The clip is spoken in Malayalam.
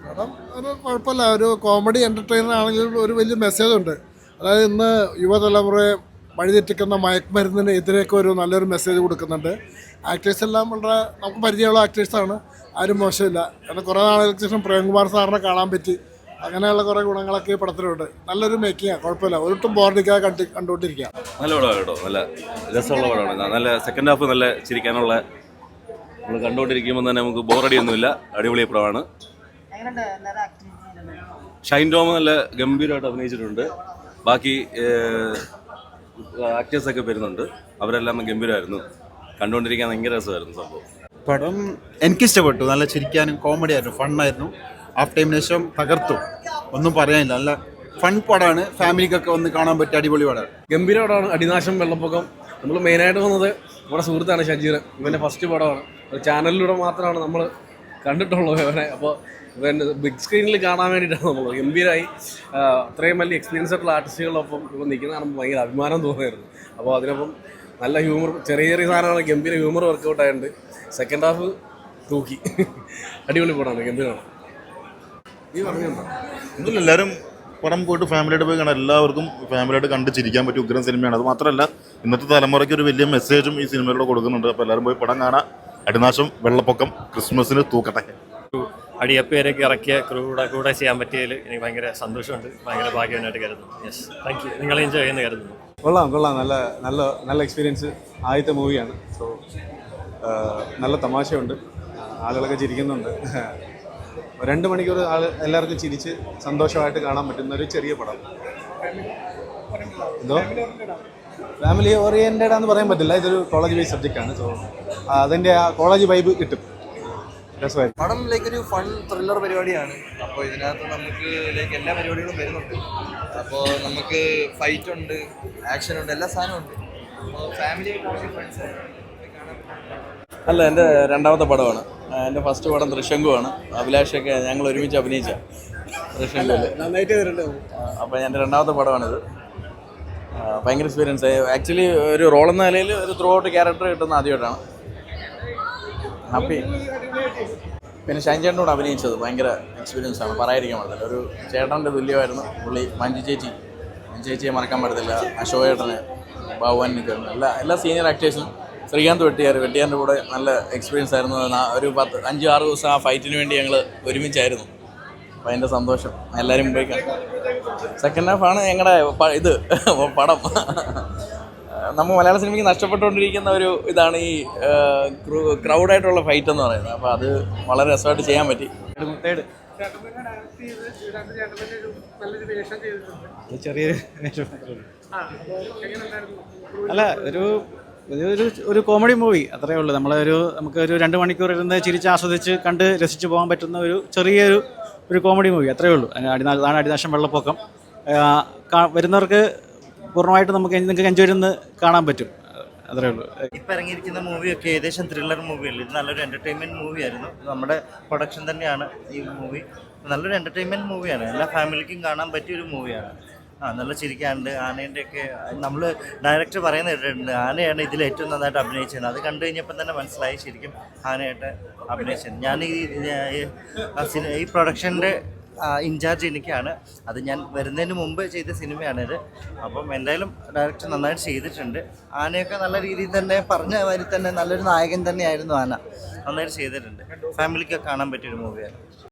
പടം ഒരു കുഴപ്പമില്ല, ഒരു കോമഡി എൻ്റർടൈനർ ആണെങ്കിലും ഒരു വലിയ മെസ്സേജ് ഉണ്ട്. അതായത് ഇന്ന് യുവതലമുറയെ വഴിതെറ്റിക്കുന്ന മയക്കുമരുന്നിന് എതിരെയൊക്കെ ഒരു നല്ലൊരു മെസ്സേജ് കൊടുക്കുന്നുണ്ട്. ആക്ടേഴ്സ് എല്ലാം വളരെ നമുക്ക് പരിചയമുള്ള ആക്ടേഴ്സാണ്, ആരും മോശമില്ല. കാരണം കുറേ നാളുകൾക്ക് ശേഷം പ്രേംകുമാർ സാറിനെ കാണാൻ പറ്റി. അങ്ങനെയുള്ള കുറേ ഗുണങ്ങളൊക്കെ ഈ പടത്തിലുണ്ട്. നല്ലൊരു മേക്കിങ്ങാണ്, കുഴപ്പമില്ല, ഒരിട്ടും ബോറടിക്കാതെ കണ്ടുകൊണ്ടിരിക്കുക. നല്ല പടമാണ് കേട്ടോ, നല്ല രസമുള്ള പടമാണ്. നല്ല സെക്കൻഡ് ഹാഫ് നല്ല ചിരിക്കാനുള്ള, നമ്മൾ കണ്ടുകൊണ്ടിരിക്കുമ്പോൾ തന്നെ നമുക്ക് ബോറടിയൊന്നുമില്ല. അടിപൊളി പടമാണ്. ഷൈൻ ടോം നല്ല ഗംഭീരമായിട്ട് അഭിനയിച്ചിട്ടുണ്ട്. ബാക്കി ആക്ടേഴ്സൊക്കെ വരുന്നുണ്ട്, അവരെല്ലാം ഗംഭീരമായിരുന്നു. കണ്ടുകൊണ്ടിരിക്കാൻ ഭയങ്കര രസമായിരുന്നു സംഭവം. പടം എനിക്കിഷ്ടപ്പെട്ടു. നല്ല ചിരിക്കാനും കോമഡി ആയിരുന്നു, ഫണ്ണായിരുന്നു. ഹാഫ് ടൈമിന് ശേഷം തകർത്തു, ഒന്നും പറയാനില്ല. നല്ല ഫൺ പടമാണ്, ഫാമിലിക്കൊക്കെ വന്ന് കാണാൻ പറ്റിയ അടിപൊളി പടമാണ്. ഗംഭീര പടമാണ്. അടിനാശം വെള്ളപ്പൊക്കം. നമ്മൾ മെയിനായിട്ട് വന്നത് നമ്മുടെ സുഹൃത്താണ് ഷജീർ. ഇവൻ്റെ ഫസ്റ്റ് പടമാണ്, ചാനലിലൂടെ മാത്രമാണ് നമ്മൾ കണ്ടിട്ടുള്ളത് ഇവനെ. അപ്പോൾ ഇവൻ ബിഗ് സ്ക്രീനിൽ കാണാൻ വേണ്ടിയിട്ടാണ് നമ്മൾ. ഗംഭീരമായി, അത്രയും വലിയ എക്സ്പീരിയൻസ് ആയിട്ടുള്ള ആർട്ടിസ്റ്റുകളൊപ്പം ഇപ്പം നിൽക്കുന്ന കാണുമ്പോൾ ഭയങ്കര അഭിമാനം തോന്നുമായിരുന്നു. അപ്പോൾ അതിനൊപ്പം നല്ല ഹ്യൂമർ, ചെറിയ ചെറിയ സാധനങ്ങൾ ഗംഭീര ഹ്യൂമർ വർക്കൗട്ട് ആയിട്ടുണ്ട്. സെക്കൻഡ് ഹാഫ് തൂക്കി. അടിപൊളി പടമാണ്, ഗംഭീരമാണ്. നീ പറഞ്ഞോ? എല്ലാവരും പടം പോയിട്ട് ഫാമിലിയായിട്ട് പോയി കാണാം. എല്ലാവർക്കും ഫാമിലിയായിട്ട് കണ്ട് ചിരിക്കാൻ പറ്റിയ ഉഗ്രം സിനിമയാണ്. അത് മാത്രമല്ല ഇന്നത്തെ തലമുറയ്ക്ക് ഒരു വലിയ മെസ്സേജും ഈ സിനിമയിലൂടെ കൊടുക്കുന്നുണ്ട്. അപ്പോൾ എല്ലാവരും പോയി പടം കാണാം. അടിനാശം വെള്ളപ്പൊക്കം ക്രിസ്മസിന് തൂക്കട്ടെ. അടിയപ്പേരൊക്കെ ഇറക്കിയ കൂടെ ചെയ്യാൻ പറ്റിയതിൽ എനിക്ക് ഭയങ്കര സന്തോഷമുണ്ട്, ഭയങ്കര ഭാഗ്യമായിട്ട് കരുതുന്നു. Yes, thank you. നിങ്ങൾ എൻജോയ് ചെയ്യുന്ന കരുതുന്നു. കൊള്ളാം. നല്ല എക്സ്പീരിയൻസ്. ആദ്യത്തെ മൂവിയാണ്. സോ നല്ല തമാശയുണ്ട്, ആളുകളൊക്കെ ചിരിക്കുന്നുണ്ട്. 2 മണിക്കൂർ എല്ലാവർക്കും ചിരിച്ച് സന്തോഷമായിട്ട് കാണാൻ പറ്റുന്ന ഒരു ചെറിയ പടം. എന്തോ ഫാമിലി ഓറിയൻറ്റഡ് ആണെന്ന് പറയാൻ പറ്റില്ല, ഇതൊരു കോളേജ് ബേസ് സബ്ജക്റ്റാണ്. സോ അതിൻ്റെ ആ കോളേജ് വൈബ് കിട്ടും. പടം ഒരു ഫൺ ത്രില്ലർ പരിപാടിയാണ്. അപ്പോൾ ഇതിനകത്ത് നമുക്ക് എല്ലാ പരിപാടികളും വരുന്നുണ്ട്. അപ്പോൾ നമുക്ക് ഫൈറ്റ് ഉണ്ട്, ആക്ഷൻ ഉണ്ട്, എല്ലാ സാധനവും ഉണ്ട്. അപ്പോൾ ഫാമിലി ആയിട്ട് ഫ്രണ്ട്സ് അല്ല, എൻ്റെ രണ്ടാമത്തെ പടമാണ്. എൻ്റെ ഫസ്റ്റ് പടം ദൃശ്യങ്കുവാണ്. അഭിലാഷൊക്കെ ഞങ്ങൾ ഒരുമിച്ച് അഭിനയിച്ച ദൃശ്യങ്കുവിൽ. അപ്പോൾ എൻ്റെ രണ്ടാമത്തെ പടമാണിത്. ഭയങ്കര എക്സ്പീരിയൻസ്. ആക്ച്വലി ഒരു റോൾ എന്ന നിലയിൽ ഒരു ത്രൂ ഔട്ട് ക്യാരക്ടർ കിട്ടുന്ന ആദ്യമായിട്ടാണ്. ഹാപ്പി. പിന്നെ ഷൈൻ ചേട്ടനോട് അഭിനയിച്ചത് ഭയങ്കര എക്സ്പീരിയൻസ് ആണ്, പറയാതിരിക്കാൻ പറ്റത്തില്ല. ഒരു ചേട്ടൻ്റെ തുല്യമായിരുന്നു പുള്ളി. മഞ്ജു ചേച്ചിയെ മറക്കാൻ പറ്റത്തില്ല. അശോക് ചേട്ടന്, ബാബുവാൻ നിൽക്കുന്നു, എല്ലാ സീനിയർ ആക്ടേഴ്സിനും. ശ്രീകാന്ത് വെട്ടിയാറിൻ്റെ കൂടെ നല്ല എക്സ്പീരിയൻസ് ആയിരുന്നു. ഒരു 5-6 ദിവസം ആ ഫൈറ്റിന് വേണ്ടി ഞങ്ങൾ ഒരുമിച്ചായിരുന്നു. അപ്പോൾ അതിൻ്റെ സന്തോഷം എല്ലാവരും പോയി കാണാം. സെക്കൻഡ് ഹാഫാണ് ഞങ്ങളുടെ ഇത് പടം. നമ്മൾ മലയാള സിനിമയ്ക്ക് നഷ്ടപ്പെട്ടുകൊണ്ടിരിക്കുന്ന ഒരു ഇതാണ് ഈ ക്രൗഡായിട്ടുള്ള ഫൈറ്റ് എന്ന് പറയുന്നത്. അപ്പോൾ അത് വളരെ രസമായിട്ട് ചെയ്യാൻ പറ്റി. ചെറിയൊരു അല്ല, ഒരു കോമഡി മൂവി അത്രയേ ഉള്ളൂ. നമുക്കൊരു 2 മണിക്കൂർ ഇരുന്ന് ചിരിച്ച് ആസ്വദിച്ച് കണ്ട് രസിച്ച് പോകാൻ പറ്റുന്ന ഒരു ചെറിയൊരു കോമഡി മൂവി, അത്രയേ ഉള്ളൂ. അതാണ് അടിനാശം വെള്ളപ്പൊക്കം. വരുന്നവർക്ക് പൂർണ്ണമായിട്ട് നിങ്ങൾക്ക് എൻജോയ് ചെയ്ത് കാണാൻ പറ്റും, അത്രേ ഉള്ളൂ. ഇപ്പം ഇറങ്ങിയിരിക്കുന്ന മൂവിയൊക്കെ ഏകദേശം ത്രില്ലർ മൂവിയല്ല. ഇത് നല്ലൊരു എൻ്റർടൈൻമെൻറ്റ് മൂവിയായിരുന്നു. നമ്മുടെ പ്രൊഡക്ഷൻ തന്നെയാണ് ഈ മൂവി. നല്ലൊരു എൻ്റർടൈൻമെൻറ്റ് മൂവിയാണ്, എല്ലാ ഫാമിലിക്കും കാണാൻ പറ്റിയൊരു മൂവിയാണ്. നല്ല ചിരിക്കാനുണ്ട്. ആനേൻ്റെയൊക്കെ നമ്മൾ ഡയറക്ടർ പറയുന്നത് കേട്ടിട്ടുണ്ട്, ആനയാണ് ഇതിൽ ഏറ്റവും നന്നായിട്ട് അഭിനയിച്ചത്. അത് കണ്ടു കഴിഞ്ഞപ്പോൾ തന്നെ മനസ്സിലായി ശരിക്കും ആനയായിട്ട് അഭിനയിച്ചത്. ഞാൻ ഈ പ്രൊഡക്ഷൻ്റെ ഇൻചാർജ് എനിക്കാണ്. അത് ഞാൻ വരുന്നതിന് മുമ്പ് ചെയ്ത സിനിമയാണിത്. അപ്പം എന്തായാലും ഡയറക്ടർ നന്നായിട്ട് ചെയ്തിട്ടുണ്ട്. ആനയൊക്കെ നല്ല രീതിയിൽ തന്നെ പറഞ്ഞ മാതിരി തന്നെ നല്ലൊരു നായകൻ തന്നെയായിരുന്നു ആന. നന്നായിട്ട് ചെയ്തിട്ടുണ്ട്. ഫാമിലിക്കൊക്കെ കാണാൻ പറ്റിയൊരു മൂവിയാണ്.